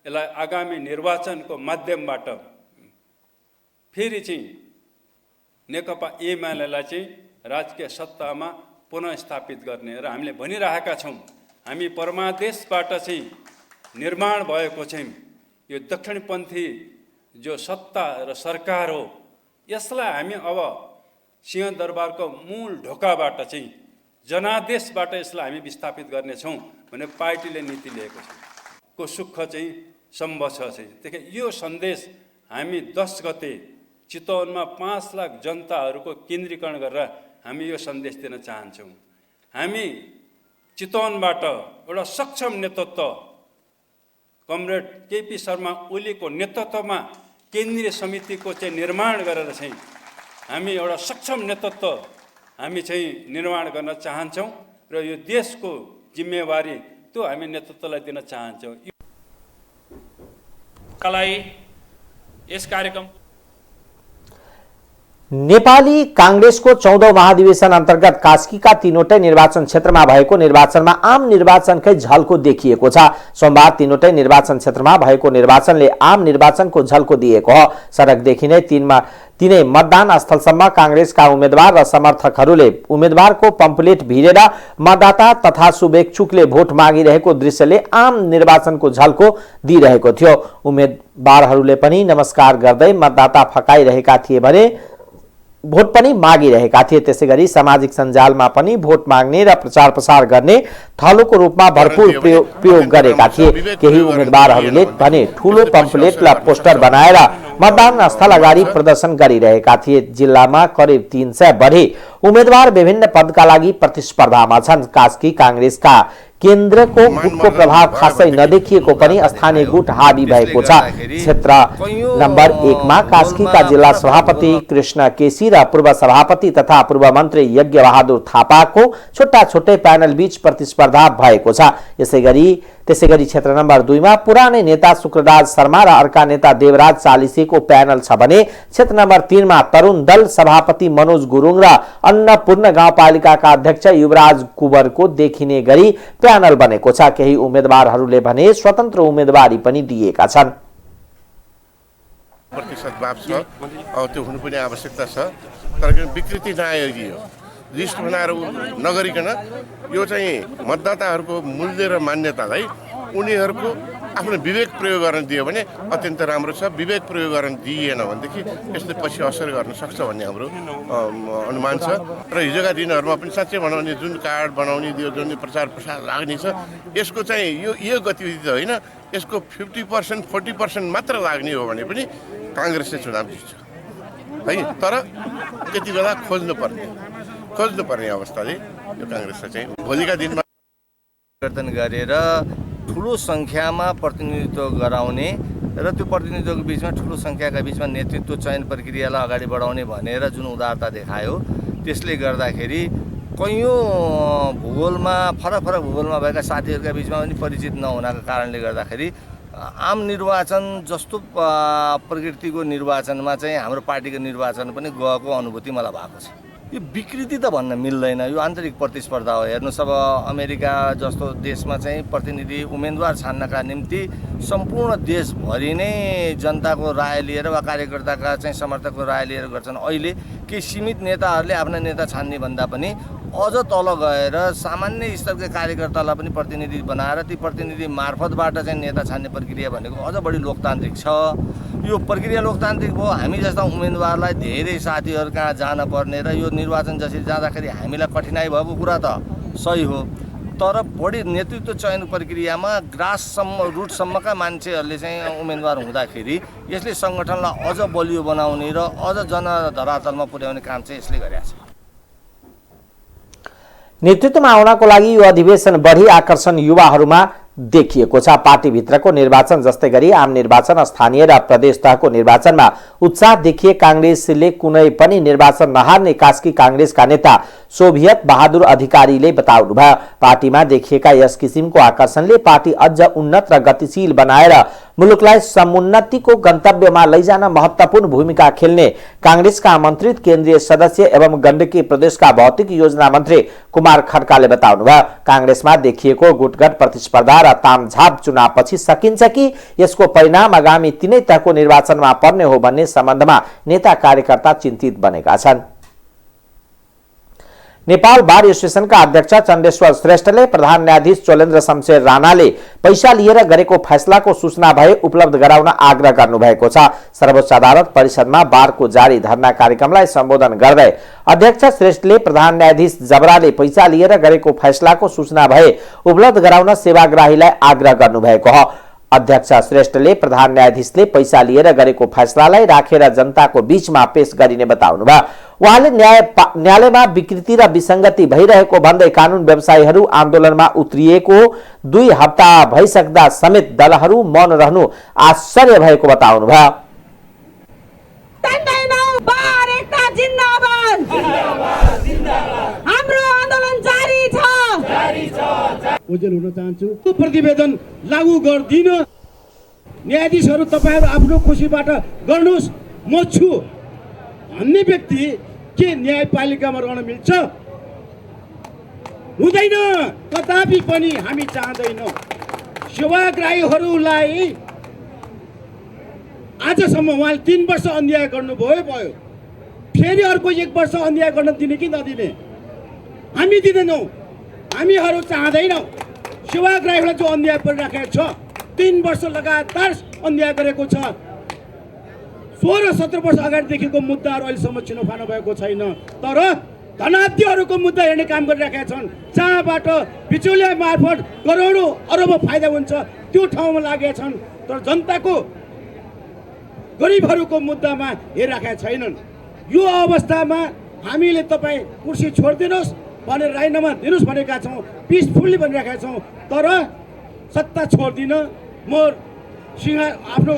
यसलाई आगामी निर्वाचनको माध्यमबाट फेरि चाहिँ नेकपा एमालेलाई चाहिँ राजकीय सत्तामा पुनः स्थापित गर्ने र हामीले भनिरहेका छौँ हामी परमादेशबाट चाहिँ निर्माण भएको चाहिँ यो दक्षिणपन्थी जो सत्ता र सरकार हो यसलाई हामी अब सिंहदरबारको मूल ढोकाबाट चाहिँ जनादेशबाट यसलाई हामी विस्थापित गर्नेछौँ भने पार्टीले नीति लिएको छ को सुख चाहिँ सम्भव छ चाहिँ। त्यही यो सन्देश हामी 10 गते चितवनमा 5 लाख जनताहरूको केन्द्रीकरण गरेर हामी यो सन्देश दिन चाहन्छौँ। हामी चितवनबाट एउटा सक्षम नेतृत्व कमरेड केपी शर्मा ओलीको नेतृत्वमा केन्द्रीय समितिको चाहिँ निर्माण गरेर चाहिँ हामी एउटा सक्षम नेतृत्व हामी चाहिँ निर्माण गर्न चाहन्छौँ र यो देशको जिम्मेवारी त्यो हामी नेतृत्वलाई दिन चाहन्छौँ। यस कार्यक्रम नेपाली कांग्रेसको 14औं महाधिवेशन अन्तर्गत कास्कीका तीनवटै निर्वाचन क्षेत्रमा भएको निर्वाचनमा आम निर्वाचनकै झल्को देखिएको छ। सोमबार तीनवटै निर्वाचन क्षेत्रमा भएको निर्वाचनले आम निर्वाचनको झल्को दिएको हो। सडकदेखि नै तीनै मतदान स्थलसम्म कांग्रेसका उम्मेद्वार र समर्थकहरूले उम्मेद्वारको पम्पलेट भिरेर मतदाता तथा शुभेच्छुकले भोट मागिरहेको दृश्यले आम निर्वाचनको झल्को दिइरहेको थियो। उम्मेद्वारहरूले पनि नमस्कार गर्दै मतदाता फकाइरहेका थिए भने भोट पनि मागिरहेका थिए। त्यसैगरी सामाजिक सञ्जालमा पनि भोट माग्ने र प्रचार प्रसार गर्ने थलोको रूपमा भरपूर प्रयोग गरेका थिए। केही उम्मेद्वारहरूले भने ठूलो पम्पलेट र पोस्टर बनाएर मतदान स्थल अगाडि प्रदर्शन गरिरहेका थिए। जिल्लामा करिब 300 बढी उम्मेद्वार विभिन्न पदका लागि प्रतिस्पर्धामा छन्। कास्की कांग्रेसका केन्द्रको गुटको प्रभाव खासै नदेखिएको पनि स्थानीय गुट हावी भएको छ। क्षेत्र नम्बर 1 मा कास्कीका जिल्ला सभापति कृष्ण केसी र पूर्व सभापति तथा पूर्व मन्त्री यज्ञ बहादुर थापाको छुट्टा छुट्टै प्यानल बीच प्रतिस्पर्धा भएको छ। त्यसैगरी क्षेत्र नम्बर 2 मा पुरानै नेता शुक्रराज शर्मा र अर्का नेता देवराज चालिसेको प्यानल छ भने क्षेत्र नम्बर 3 मा तरुण दल सभापति मनोज गुरुङ र अन्नपूर्ण गाउँपालिकाका अध्यक्ष युवराज कुवरको देखिने गरी प्यानल बनेको छ। केही उम्मेद्वारहरूले भने स्वतन्त्र उम्मेदवारी पनि दिएका छन्। प्रतिशत भाव छ, त्यो हुनु पनि आवश्यकता छ, तर विकृति नआइयो लिस्ट बनाएर नगरिकन यो चाहिँ मतदाताहरूको मूल्य र मान्यतालाई उनीहरूको आफ्नो विवेक प्रयोग गर्न दियो भने अत्यन्त राम्रो छ। विवेक प्रयोग गर्न दिइएन भनेदेखि यसले पछि असर गर्न सक्छ भन्ने हाम्रो अनुमान छ। र हिजोका दिनहरूमा पनि साँच्चै बनाउने जुन कार्ड बनाउने यो जुन प्रचार प्रसार लाग्ने छ यसको चाहिँ यो गतिविधि त होइन, यसको 50% 40% मात्र लाग्ने हो भने पनि काङ्ग्रेसले चुनाव जित्छ है। तर त्यति बेला खोज्नुपर्ने अवस्थाले यो काङ्ग्रेसले चाहिँ भोलिका दिनमा परिवर्तन गरेर ठुलो सङ्ख्यामा प्रतिनिधित्व गराउने र त्यो प्रतिनिधित्वको बिचमा ठुलो सङ्ख्याका बिचमा नेतृत्व चयन प्रक्रियालाई अगाडि बढाउने भनेर जुन उदारता देखायो त्यसले गर्दाखेरि कैयौँ भूगोलमा फरक भूगोलमा भएका साथीहरूका बिचमा पनि परिचित नहुनाको कारणले गर्दाखेरि आम निर्वाचन जस्तो प्रकृतिको निर्वाचनमा चाहिँ हाम्रो पार्टीको निर्वाचन पनि गएको अनुभूति मलाई भएको छ। यो विकृति त भन्न मिल्दैन, यो आन्तरिक प्रतिस्पर्धा हो। हेर्नुहोस्, अब अमेरिका जस्तो देशमा चाहिँ प्रतिनिधि उम्मेदवार छान्नका निम्ति सम्पूर्ण देशभरि नै जनताको राय लिएर वा कार्यकर्ताका चाहिँ समर्थकको राय लिएर गर्छन्। अहिले केही सीमित नेताहरूले आफ्ना नेता छान्ने भन्दा पनि अझ तल गएर सामान्य स्तरका कार्यकर्तालाई पनि प्रतिनिधि बनाएर ती प्रतिनिधि मार्फतबाट चाहिँ नेता छान्ने प्रक्रिया भनेको अझ बढी लोकतान्त्रिक छ। यो प्रक्रिया लोकतान्त्रिक भयो। हामी जस्ता उम्मेदवारलाई धेरै साथीहरू कहाँ जान पर्ने र यो निर्वाचन जसरी जाँदाखेरि हामीलाई कठिनाइ भएको कुरा त सही हो, तर बढी नेतृत्व चयन प्रक्रियामा ग्राससम्म रुटसम्मका मान्छेहरूले चाहिँ उम्मेदवार हुँदाखेरि यसले सङ्गठनलाई अझ बलियो बनाउने र अझ जनधरातलमा पुर्याउने काम चाहिँ यसले गरेको छ। नेतृत्वमा आउनको लागि यो अधिवेशन बढी आकर्षण युवाहरूमा देखिएको छ। पार्टीभित्रको निर्वाचन जस्तै गरी आम निर्वाचन, स्थानीय र प्रदेश तहको निर्वाचनमा उत्साह देखिए कांग्रेसले कुनै पनि निर्वाचन नहार्ने कास्की कांग्रेसका नेता सोभियत बहादुर अधिकारीले बताउनुभयो। पार्टीमा देखिएका यस किसिमको आकर्षणले पार्टी अझ उन्नत र गतिशील बनाएर मुलुकलाई समुन्नतिको गन्तव्यमा लैजान महत्वपूर्ण भूमिका खेल्ने कांग्रेसका आमन्त्रित केन्द्रीय सदस्य एवं गण्डकी प्रदेशका भौतिक योजना मन्त्री कुमार खड्काले बताउनुभयो। कांग्रेसमा देखिएको गुटगट प्रतिस्पर्धा र तामझाप चुनावपछि सकिन्छ कि यसको परिणाम आगामी तीनै तहको निर्वाचनमा पर्ने हो भन्ने सम्बन्धमा नेता कार्यकर्ता चिन्तित बनेका छन्। नेपाल बार एसोसिएसनका अध्यक्ष चण्डेश्वर श्रेष्ठले प्रधान न्यायाधीश चोलेन्द्र शमशेर राणाले पैसा लिएर गरेको फैसलाको सूचना भए उपलब्ध गराउन आग्रह गर्नुभएको छ। सर्वोच्च अदालत परिषदमा बारको जारी धरना कार्यक्रमलाई सम्बोधन गर्दै अध्यक्ष श्रेष्ठले प्रधान न्यायाधीश जबराले पैसा लिएर गरेको फैसलाको सूचना भए उपलब्ध गराउन सेवाग्राहीलाई आग्रह गर्नुभएको हो। अध्यक्ष श्रेष्ठले प्रधान न्यायाधीशले पैसा लिएर गरेको फैसलालाई राखेर जनताको बीचमा पेश गरिने बताउनुभयो। उहाँले न्यायालयमा विकृति र विसङ्गति भइरहेको भन्दै कानुन व्यवसायीहरू आन्दोलनमा उत्रिएको 2 हप्ता भइसक्दा समेत दलहरू मौन रहनु आश्चर्य भएको बताउनुभयो। हाम्रो आन्दोलन जारी छ। ओजेल हुन चाहन्छु, प्रतिवेदन लागू गर्दिन। न्यायाधीशहरू तपाईहरु आफ्नो खुसीबाट गर्नुस्, म छु भन्ने व्यक्ति के न्यायपालिकामा रहन मिल्छ? हुँदैन, कदापि पनि हामी चाहदैनौँ। सेवाग्राहीहरूलाई आजसम्म उहाँले 3 वर्ष अन्याय गर्नुभयो, फेरि अर्को 1 वर्ष अन्याय गर्न दिने कि नदिने? हामी दिँदैनौँ, हामीहरू चाहदैनौँ। सेवाग्राहीहरूलाई जो अन्याय परिराखेको छ, 3 वर्ष लगातार अन्याय गरेको छ। 16-17 वर्ष अगाडिदेखिको मुद्दाहरू अहिलेसम्म छिनोफानो भएको छैन, तर धनाढ्यहरूको मुद्दा हेर्ने काम गरिरहेका छन्। जहाँबाट बिचौलिया मार्फत करोडौँ अरबौँ फाइदा हुन्छ त्यो ठाउँमा लागेका छन्, तर जनताको गरिबहरूको मुद्दामा हेरिरहेका छैनन्। यो अवस्थामा हामीले तपाईँ कुर्सी छोडिदिनुहोस् भनेर राजीनामा दिनुहोस् भनेका छौँ, पिसफुल्ली भनिरहेका छौँ, तर सत्ता छोड्दिन, म आफ्नो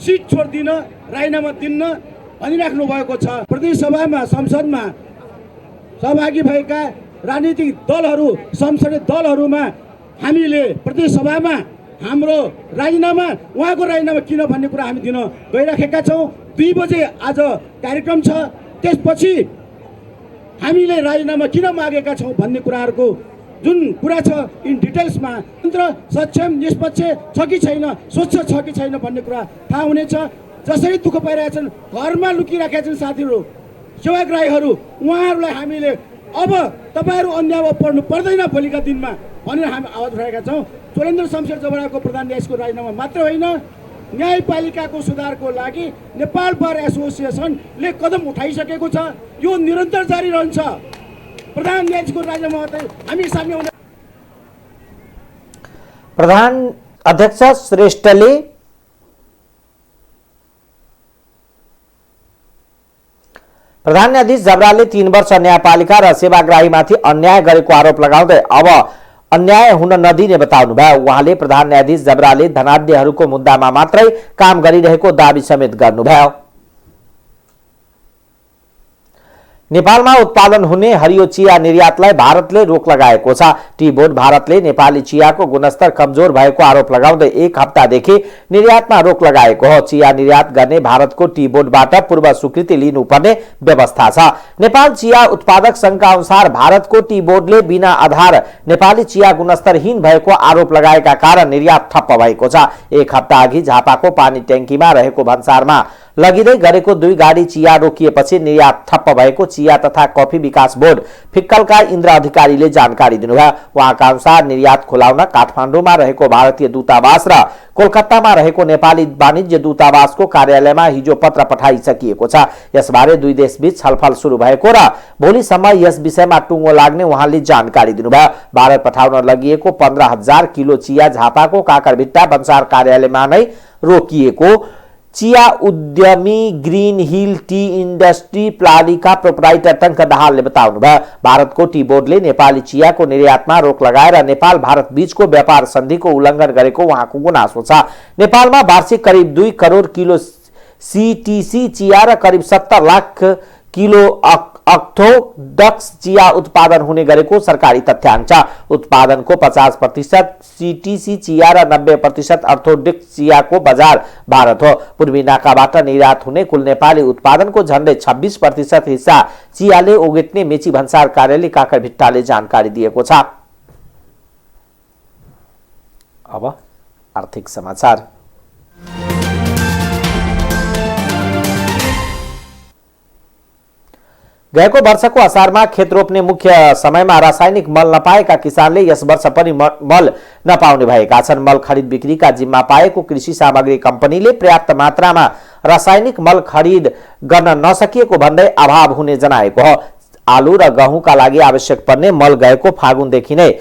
सिट छोड्दिन, राजीनामा दिन्न भनिराख्नु भएको छ। प्रदेश सभामा संसदमा सहभागी भएका राजनीतिक दलहरू, संसदीय दलहरूमा हामीले प्रदेश सभामा हाम्रो राजीनामा, उहाँको राजीनामा किन भन्ने कुरा हामी दिन गइराखेका छौँ। 2 बजे आज कार्यक्रम छ, त्यसपछि हामीले राजीनामा किन मागेका छौँ भन्ने कुराहरूको जुन कुरा छ इन डिटेल्समा तन्त्र सक्षम निष्पक्ष छ कि छैन, स्वच्छ छ कि छैन भन्ने कुरा थाहा हुनेछ। जसरी दुःख पाइरहेका छन्, घरमा लुकिरहेका छन् साथीहरू, सेवाग्राहीहरू, उहाँहरूलाई हामीले अब तपाईँहरू अन्यायमा पर्नु पर्दैन भोलिका दिनमा भनेर हामी आवाज उठाएका छौँ। चोलेन्द्र शमशेर जबराको प्रधान न्यायाधीशको राजीनामा मात्र होइन, न्यायपालिकाको सुधारको लागि नेपाल बार एसोसिएसनले कदम उठाइसकेको छ। यो निरन्तर जारी रहन्छ। प्रधान न्यायाधीशको राजीनामा हामी सामने हुने। प्रधान अध्यक्ष श्रेष्ठले प्रधान न्यायाधीश जबराले 3 वर्ष न्यायपालिका र सेवाग्राहीमाथि अन्याय गरेको आरोप लगाउँदै अब अन्याय हुन नदिने बताउनुभयो। उहाँले प्रधान न्यायाधीश जबराले धनाढ्यहरूको मुद्दामा मात्रै काम गरिरहेको दाबी समेत गर्नुभयो। नेपालमा उत्पादन हुने हरियो चिया निर्यातलाई भारतले रोक लगाएको छ। टी बोर्ड भारतले नेपाली चियाको गुणस्तर कमजोर भएको आरोप लगाउँदै 1 हप्तादेखि निर्यातमा रोक लगाएको हो। चिया निर्यात गर्ने भारतको टी बोर्डबाट पूर्व स्वीकृति लिनुपर्ने व्यवस्था छ। नेपाल चिया उत्पादक संघका अनुसार भारतको टी बोर्डले बिना आधार नेपाली चिया गुणस्तरहीन भएको आरोप लगाएका कारण निर्यात ठप्प भएको छ। 1 हप्ता अघि झापाको पानी ट्याङ्कीमा रहेको भन्सारमा लगिँदै गरेको 2 गाडी चिया रोकिएपछि निर्यात ठप्प भएको चिया तथा कफी विकास बोर्ड फिक्कलका इन्द्र अधिकारीले जानकारी दिनुभयो। उहाँका अनुसार निर्यात खुलाउन काठमाडौँमा रहेको भारतीय दूतावास र कोलकातामा रहेको नेपाली वाणिज्य दूतावासको कार्यालयमा हिजो पत्र पठाइसकिएको छ। यसबारे 2 देशबीच छलफल सुरु भएको र भोलिसम्म यस विषयमा टुङ्गो लाग्ने उहाँले जानकारी दिनुभयो। भारत पठाउन लगिएको 15,000 किलो चिया झापाको काकरभिट्टा भन्सार कार्यालयमा नै रोकिएको चिया उद्यमी ग्रीन हिल टी इन्डस्ट्री प्लानीका प्रोपराइटर टंक दाहालले बताउनुभयो। भारतको टी बोर्डले नेपाली चियाको निर्यातमा रोक लगाएर नेपाल भारत बीचको व्यापार सन्धिको उल्लङ्घन गरेको उहाँको गुनासो छ। नेपालमा वार्षिक करिब 2 करोड किलो सीटीसी चिया र करिब 70 लाख किलो अर्थोडक्स चिया उत्पादन हुने गरेको सरकारी तथ्याङ्क छ। उत्पादनको 50% सीटीसी चिया र 90% अर्थोडक्स चियाको बजार भारत हो। पूर्वी नाकाबाट निर्यात हुने कुल नेपाली उत्पादनको झन्डै 26% हिस्सा चियाले ओगट्ने मेची भन्सार कार्यालय काकरभिट्टाले जानकारी दिएको छ। अब आर्थिक समाचार। गएको वर्षको असारमा खेत रोप्ने मुख्य समयमा रासायनिक मल नपाएका किसानले यस वर्ष पनि मल नपाउने भएका छन्। मल खरिद बिक्रीका जिम्मा पाएको कृषि सामग्री कम्पनीले पर्याप्त मात्रामा रासायनिक मल खरिद गर्न नसकिएको भन्दै अभाव हुने जनाएको हो। आलु र गहुँका लागि आवश्यक पर्ने मल गएको फागुनदेखि नै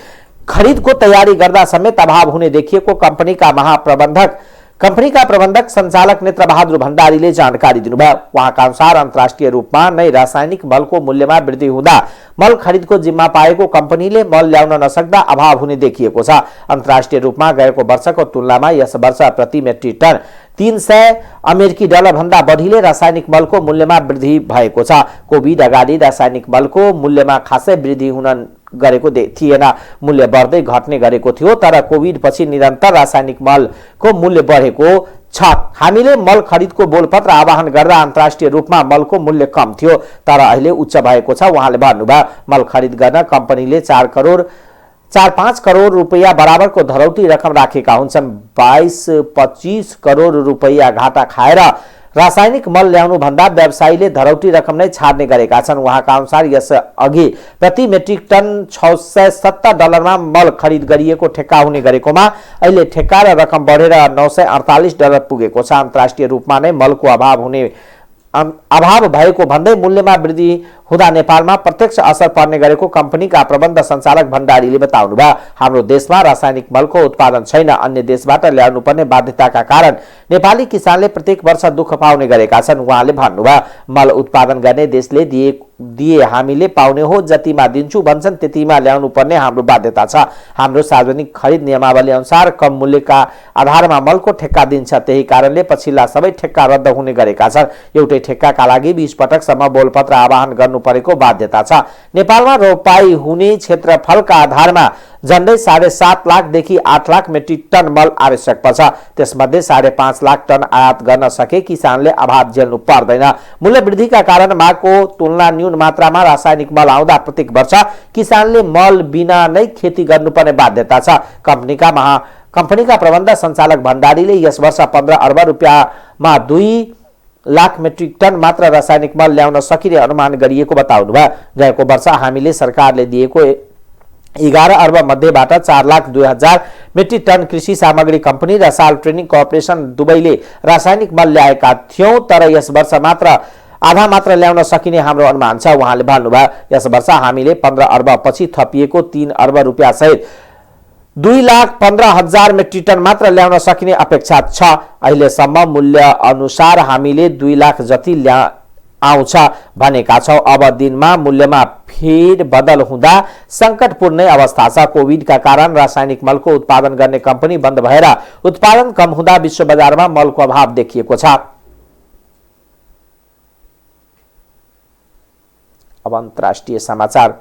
खरिदको तयारी गर्दा समेत अभाव हुने देखिएको कम्पनीका महाप्रबन्धक कंपनीका प्रबन्धक सञ्चालक नेत्रबहादुर भण्डारीले जानकारी दिनुभयो। उहाँका अनुसार अन्तर्राष्ट्रिय रूपमा नै रासायनिक मलको मूल्यमा वृद्धि हुँदा मल खरिदको जिम्मा पाएको कम्पनीले मल ल्याउन नसक्दा अभाव हुने देखिएको छ। अन्तर्राष्ट्रिय रूपमा गएको वर्षको तुलनामा यस वर्ष प्रति मेट्रिक टन 300 अमेरिकी डलर भन्दा बढीले रासायनिक मलको मूल्यमा वृद्धि भएको छ। कोभिड अगाडि रासायनिक मलको मूल्यमा खासै वृद्धि हुन गरेको थिएन, मूल्य बढ्दै घट्ने गरेको थियो। तर कोभिड पछि निरन्तर रासायनिक मलको मूल्य बढेको छ। हामीले मल खरिदको बोलपत्र आह्वान गर्दा अन्तर्राष्ट्रिय रूपमा मलको मूल्य कम थियो, तर अहिले उच्च भएको छ। उहाँले भन्नुभयो, मल खरिद गर्न कम्पनीले 4-5 करोड रुपैयाँ बराबरको धरौटी रकम राखेका हुन्छन्। 22-25 करोड रुपैयाँ घाटा खाएर रासायनिक मल ल्याउनु भन्दा व्यवसायीले धरौटी रकम नै छाड्ने गरेका छन्। उहाँका अनुसार यस अघि प्रति मेट्रिक टन 670 डलरमा मल खरिद गरिएको ठेक्का हुने गरेकोमा अहिले ठेक्का र रकम बढेर 948 डलर पुगेको छ। अन्तर्राष्ट्रिय रूपमा नै मलको अभाव भएको भन्दै मूल्यमा वृद्धि हुँदा नेपालमा प्रत्यक्ष असर पर्ने गरेको कम्पनीका प्रबन्ध सञ्चालक भण्डारीले बताउनुभयो। हाम्रो देशमा रासायनिक मलको उत्पादन छैन। अन्य देशबाट ल्याउनु पर्ने बाध्यताका कारण नेपाली किसानले प्रत्येक वर्ष दुःख पाउने गरेका छन्। उहाँले भन्नुभयो, मल उत्पादन गर्ने देशले दिए हामीले पाउने हो, जतिमा दिन्छु भन्छन् त्यतिमा ल्याउनु पर्ने हाम्रो बाध्यता छ। हाम्रो सार्वजनिक खरिद नियमावली अनुसार कम मूल्यका आधारमा मलको ठेक्का दिन्छ। त्यही कारणले पछिल्ला सबै ठेक्का रद्द हुने गरेका छन्। एउटै ठेक्काका लागि 20 पटकसम्म बोलपत्र आह्वान गर्नु परेको बाध्यता छ। नेपालमा रोपाई हुने क्षेत्रफलका आधारमा झन्डै 7.5 लाखदेखि 8 लाख मेट्रिक टन मल आवश्यक पर्छ। त्यसमध्ये 5.5 लाख टन आयात गर्न सके किसानले अभाव झेल्नु पर्दैन। मूल्य वृद्धिका कारण मागको तुलना न्यून मात्रामा रासायनिक मल आउँदा प्रत्येक वर्ष किसानले मल बिना नै खेती गर्नुपर्ने बाध्यता छ। कम्पनीका प्रबन्ध सञ्चालक भण्डारीले यस वर्ष 15 अर्ब रुपियाँमा 2 लाख मेट्रिक टन मात्र रासायनिक मल ल्याउन सकिने अनुमान गरिएको बताउनुभयो। गएको वर्ष हामीले सरकारले दिएको 11 अर्ब मध्येबाट 4,02,000 मेट्रिक टन कृषि सामग्री कम्पनी र साल ट्रेनिङ कर्पोरेसन दुवैले रासायनिक मल ल्याएका थियौं, तर यस वर्ष मात्र आधा मात्र ल्याउन सकिने हाम्रो अनुमान छ। उहाँले भन्नुभयो, यस वर्ष हामीले 15 अर्ब पछि थपिएको 3 अर्ब रुपियाँ सहित 2,15,000 मेट्रिक टन मात्र ल्याउन सकिने अपेक्षा छ। अहिलेसम्म मूल्य अनुसार हामीले 2 लाख जति आउँछ भनेका छौं। अब दिनमा मूल्यमा फेर बदल हुँदा संकटपूर्ण अवस्था छ। कोभिडका कारण रासायनिक मलको उत्पादन गर्ने कम्पनी बन्द भएर उत्पादन कम हुँदा विश्व बजारमा मलको अभाव देखिएको छ। अब अन्तर्राष्ट्रिय समाचार।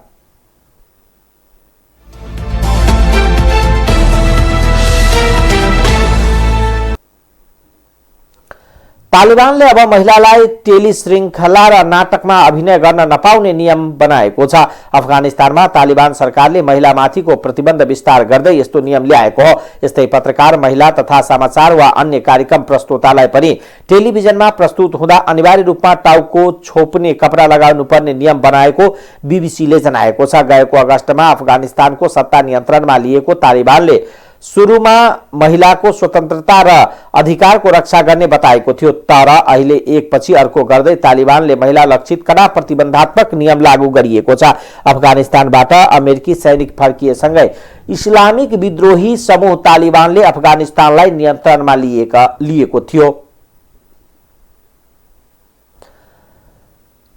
तालिबानले अब महिलालाई टेली श्रृंखला र नाटकमा अभिनय गर्न नपाउने नियम बनाएको छ। अफगानिस्तानमा तालिबान सरकारले महिलामाथिको प्रतिबन्ध विस्तार गर्दै यस्तो नियम ल्याएको हो। यस्तै पत्रकार, महिला तथा समाचार वा अन्य कार्यक्रम प्रस्तुतालाई पनि टेलिभिजनमा प्रस्तुत हुँदा अनिवार्य रूपमा टाउको छोप्ने कपडा लगाउनु पर्ने नियम बनाएको बीबीसीले जनाएको छ। गएको अगस्तमा अफगानिस्तानको सत्ता नियन्त्रणमा लिएको तालिबानले सुरुमा महिलाको स्वतन्त्रता र अधिकारको रक्षा गर्ने बताएको थियो, तर अहिले एकपछि अर्को गर्दै तालिबानले महिला लक्षित कडा प्रतिबन्धात्मक नियम लागू गरिएको छ। अफगानिस्तानबाट अमेरिकी सैनिक फर्किएसँगै इस्लामिक विद्रोही समूह तालिबानले अफगानिस्तानलाई नियन्त्रणमा लिएको थियो।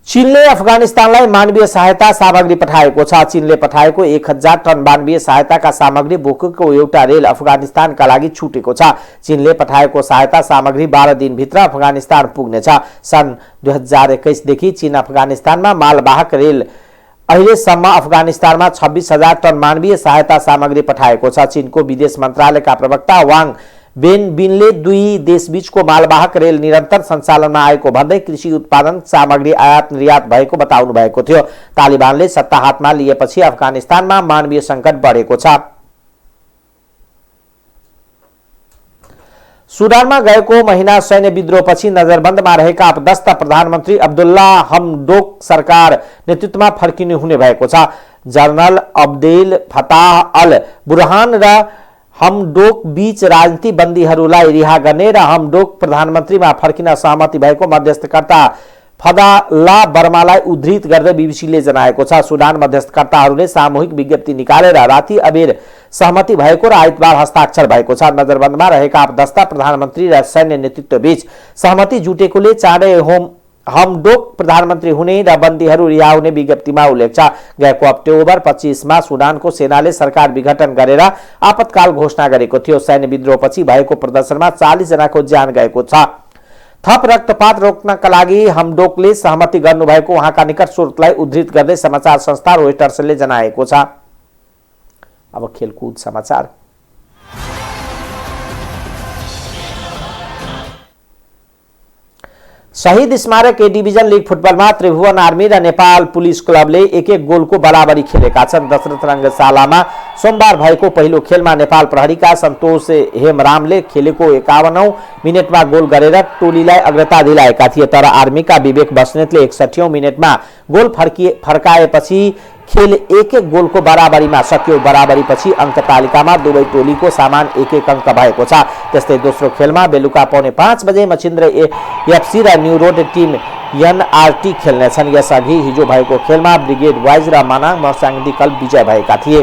चीनले अफगानिस्तानलाई मानवीय सहायता सामग्री पठाएको छ। चीनले पठाएको 1000 टन मानवीय सहायताका सामग्री बोकेको एउटा रेल अफगानिस्तानका लागि छुटेको छ। चीनले पठाएको सहायता सामग्री 12 दिनभित्र अफगानिस्तान पुग्नेछ। सन् 2021 देखि चीन अफगानिस्तानमा मालवाहक रेल अहिलेसम्म अफगानिस्तानमा 26,000 टन मानवीय सहायता सामग्री पठाएको छ। चीनको विदेश मन्त्रालयका प्रवक्ता वाङ बेनबिनले दुई देशबीचको मालवाहक रेल निरन्तर सञ्चालनमा आएको भन्दै कृषि उत्पादन सामग्री आयात निर्यात भएको बताउनु भएको थियो। तालिबानले सत्ता हातमा लिएपछि अफगानिस्तानमा मानवीय संकट बढेको छ। सुडानमा गएको महिना सैन्य विद्रोहपछि नजरबन्दमा रहेका अपदस्थ प्रधानमन्त्री अब्दुल्ला हमडोक सरकार नेतृत्वमा फर्किनु हुने भएको छ। General Abdel Fatah al Burhan र हमडोक बीच राजनीति बन्दीहरूलाई रिहा गर्ने र हमडोक प्रधानमन्त्रीमा फर्किन सहमति भएको मध्यस्थकर्ता फदाल्ला बर्मालाई उद्धृत गर्दै बीबीसीले जनाएको छ। सुडान मध्यस्थकर्ताहरूले सामूहिक विज्ञप्ति निकालेर राति अबेर सहमति भएको र आइतबार हस्ताक्षर भएको छ। नजरबन्दमा रहेका आपदस्ता प्रधानमन्त्री र सैन्य नेतृत्व बीच सहमति जुटेकोले चाँडै हमडोक प्रधानमन्त्री हुने र बन्दीहरू रिहा हुने विज्ञप्तिमा उल्लेख छ। गएको अक्टोबर 25 मा सुडानको सेनाले सरकार विघटन गरेर आपतकाल घोषणा गरेको थियो। सैन्य विद्रोहपछि भएको प्रदर्शनमा 40 जनाको ज्यान गएको छ। थप रक्तपात रोक्नका लागि हमडोकले सहमति गर्नुभएको उहाँका निकट स्रोतलाई उद्धृत गर्दै समाचार संस्था रोइटर्सले जनाएको छ। अब खेलकुद समाचार। शहीद स्मारक ए डिभिजन लीग फुटबलमा त्रिभुवन आर्मी र नेपाल पुलिस क्लबले एक गोलको बराबरी खेलेका छन्। दशरथ रङ्गशालामा सोमबार भएको पहिलो खेलमा नेपाल प्रहरीका सन्तोष हेमरामले खेलेको 51औं मिनेटमा गोल गरेर टोलीलाई अग्रता दिलाएका थिए, तर आर्मीका विवेक बस्नेतले 61औं मिनेटमा गोल फर्काएपछि खेल एक गोलको बराबरीमा सक्यो। बराबरीपछि अंक तालिकामा दुवै टोलीको समान एक अंक भएको छ। त्यस्तै दोस्रो खेलमा बेलुका 4:45 बजे मछिन्द्र एफसी र न्यू रोड टिम एनआरटी खेल्नेछन्। यसअघि हिजो भएको खेलमा ब्रिगेड वाइज र मनाङ मर्साङ्गी क्लब विजय भएका थिए।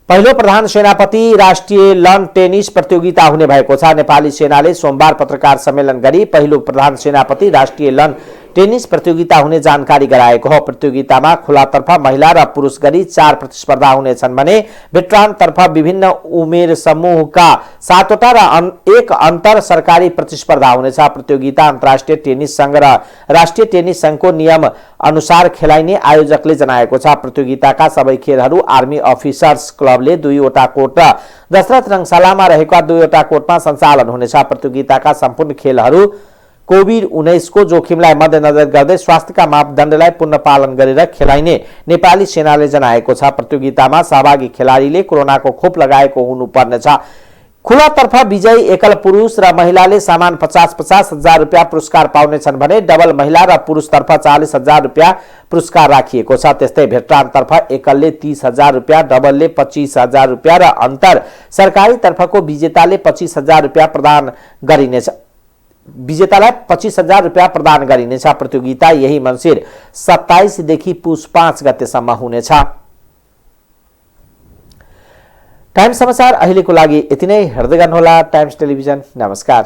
पहिलो प्रधान सेनापति राष्ट्रिय लन टेनिस प्रतियोगिता हुने भएको छ। नेपाली सेनाले सोमबार पत्रकार सम्मेलन गरी पहिलो प्रधान सेनापति राष्ट्रिय लन टेनिस प्रतियोगिता हुने जानकारी गराएको हो। प्रतियोगितामा खुलातर्फ महिला र पुरुष गरी 4 प्रतिस्पर्धा हुनेछन् भने भेटरानतर्फ विभिन्न उमेर समूहका 7वटा र एक अन्तर सरकारी प्रतिस्पर्धा हुनेछ। प्रतियोगिता अन्तर्राष्ट्रिय टेनिस संघ र राष्ट्रिय टेनिस संघको नियम अनुसार खेलाइने आयोजकले जनाएको छ। प्रतियोगिताका सबै खेलहरू आर्मी अफिसर्स क्लबले 2वटा कोर्ट र दशरथ रङ्गशालामा रहेका 2वटा कोर्टमा सञ्चालन हुनेछ। प्रतियोगिताका सम्पूर्ण खेलहरू कोभिड-19 को जोखिमलाई मध्यनजर गर्दै स्वास्थ्यका मापदण्डलाई पूर्ण पालन गरेर खेलाइने नेपाली सेनाले जनाएको छ। प्रतियोगितामा सहभागी खेलाडीले कोरोनाको खोप लगाएको हुनुपर्नेछ। खुलातर्फ विजयी एकल पुरुष र महिलाले समान 50-50 हजार रुपियाँ पुरस्कार पाउनेछन् भने डबल महिला र पुरुषतर्फ 40 हजार रुपियाँ पुरस्कार राखिएको छ। त्यस्तै भेटरानतर्फ एकलले 30 हजार रुपियाँ, डबलले 25 हजार रुपियाँ र अन्तर सरकारी तर्फको विजेताले 25 हजार रुपियाँ प्रदान गरिनेछ। विजेतालाई 25 हजार रुपियाँ प्रदान गरिनेछ। प्रतियोगिता यही मङ्सिर 27 देखि पुस 5 गतेसम्म हुनेछ। टाइम्स समाचार अहिलेको लागि यति नै। हेर्दै गर्नुहोला टाइम्स टेलिभिजन। नमस्कार।